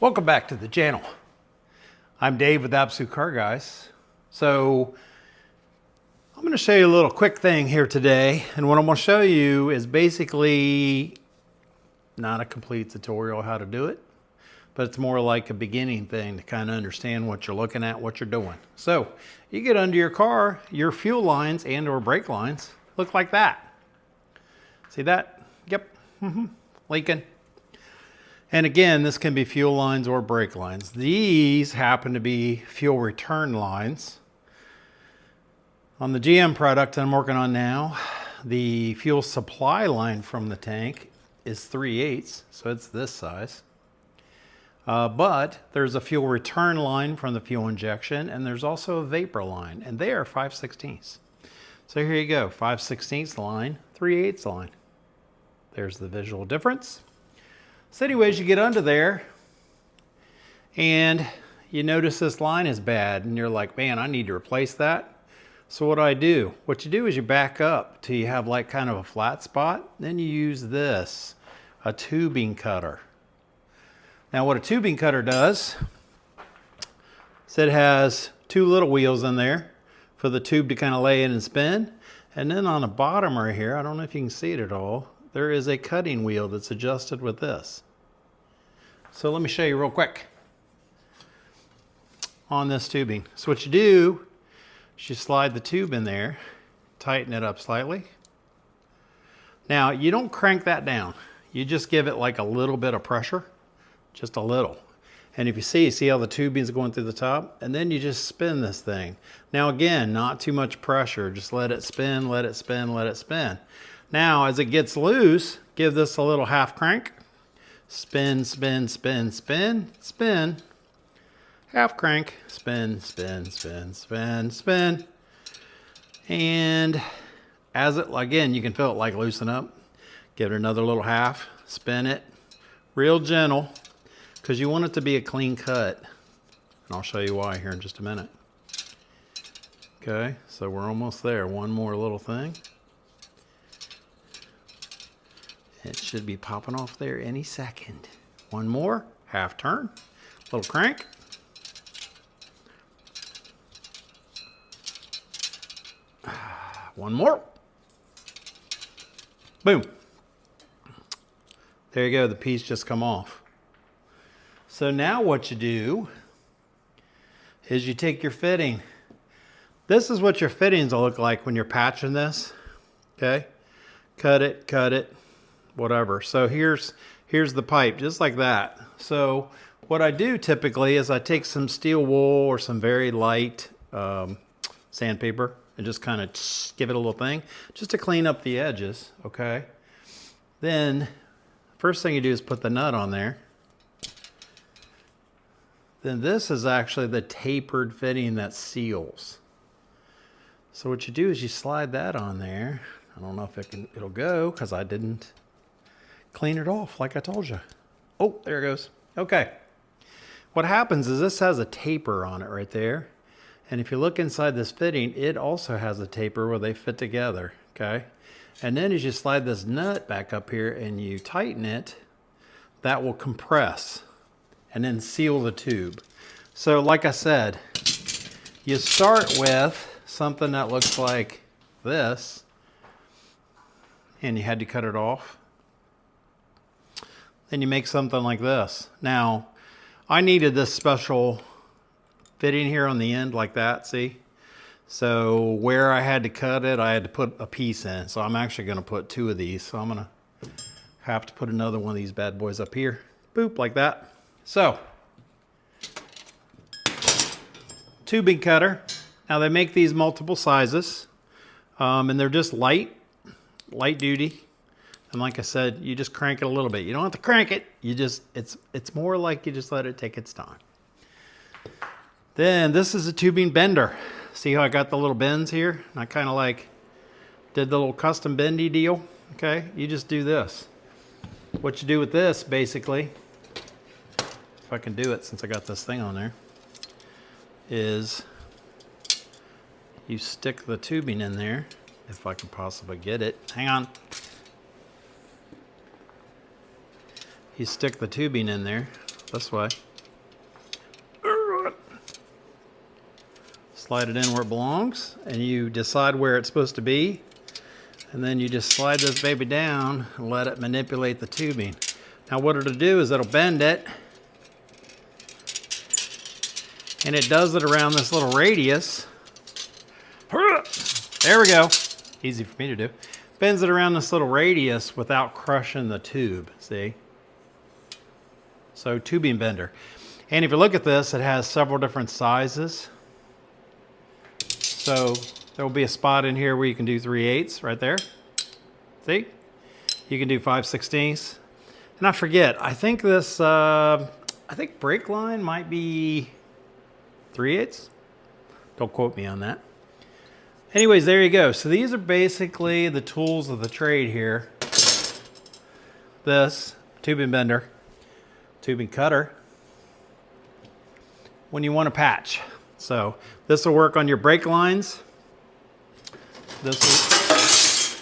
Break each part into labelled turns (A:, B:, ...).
A: Welcome back to the channel. I'm Dave with Absolute Car Guys. So I'm going to show you a little quick thing here today, and what I'm going to show you is basically not a complete tutorial how to do it, but it's more like a beginning thing to kind of understand what you're looking at, what you're doing. So you get under your car, your fuel lines and or brake lines look like that. See that? Yep. Leaking. And again, this can be fuel lines or brake lines. These happen to be fuel return lines. On the GM product I'm working on now, the fuel supply line from the tank is 3/8, so it's this size. But there's a fuel return line from the fuel injection, and there's also a vapor line, and they are 5/16. So here you go, 5/16 line, 3/8 line. There's the visual difference. So anyways, you get under there and you notice this line is bad and you're like, man, I need to replace that. So what do? What you do is you back up till you have like kind of a flat spot. Then you use this, a tubing cutter. Now what a tubing cutter does is it has two little wheels in there for the tube to kind of lay in and spin. And then on the bottom right here, I don't know if you can see it at all, there is a cutting wheel that's adjusted with this. So let me show you real quick on this tubing. So what you do is you slide the tube in there, tighten it up slightly. Now you don't crank that down. You just give it like a little bit of pressure, just a little. And if you see how the tubing is going through the top? And then you just spin this thing. Now again, not too much pressure. Just let it spin, let it spin, let it spin. Now, as it gets loose, give this a little half crank. Spin, spin, spin, spin, spin. Half crank, spin, spin, spin, spin, spin. And as it, again, you can feel it like loosen up. Give it another little half, spin it, real gentle, because you want it to be a clean cut. And I'll show you why here in just a minute. Okay, so we're almost there. One more little thing. It should be popping off there any second. One more, half turn, little crank. One more. Boom. There you go, the piece just come off. So now what you do is you take your fitting. This is what your fittings will look like when you're patching this, okay? Cut it. Whatever. So here's the pipe, just like that. So what I do typically is I take some steel wool or some very light sandpaper and just kind of give it a little thing, just to clean up the edges, okay? Then first thing you do is put the nut on there. Then this is actually the tapered fitting that seals. So what you do is you slide that on there. I don't know if it'll go because I didn't clean it off like I told you. Oh, there it goes. Okay. What happens is this has a taper on it right there. And if you look inside this fitting, it also has a taper where they fit together. Okay. And then as you slide this nut back up here and you tighten it, that will compress and then seal the tube. So like I said, you start with something that looks like this, and you had to cut it off. Then you make something like this. Now, I needed this special fitting here on the end like that, see? So where I had to cut it, I had to put a piece in. So I'm actually gonna put two of these. So I'm gonna have to put another one of these bad boys up here. Boop, like that. So, tubing cutter. Now they make these multiple sizes, and they're just light duty. And like I said, you just crank it a little bit. You don't have to crank it. You just, it's more like you just let it take its time. Then this is a tubing bender. See how I got the little bends here? I kind of like did the little custom bendy deal. Okay, you just do this. What you do with this, basically, if I can do it since I got this thing on there, is you stick the tubing in there, if I can possibly get it. Hang on. You stick the tubing in there this way. slide it in where it belongs, and you decide where it's supposed to be, and then you just slide this baby down and let it manipulate the tubing. Now what it'll do is it'll bend it, and it does it around this little radius. There we go. Easy for me to do. Bends it around this little radius without crushing the tube, see? So tubing bender. And if you look at this, it has several different sizes. So there will be a spot in here where you can do 3/8 right there. See? You can do 5/16. And I forget, I think this, I think brake line might be 3/8. Don't quote me on that. Anyways, there you go. So these are basically the tools of the trade here. This tubing bender, tubing cutter, when you want to patch. So this will work on your brake lines. This will,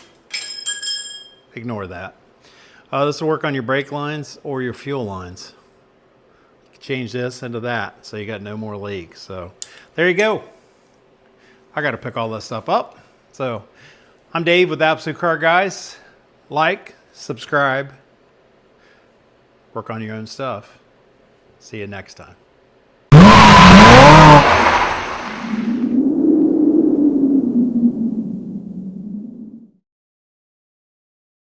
A: ignore that. This will work on your brake lines or your fuel lines. You can change this into that so you got no more leaks. So there you go. I got to pick all this stuff up. So I'm Dave with Absolute Car Guys. Like, subscribe, work on your own stuff. See you next time.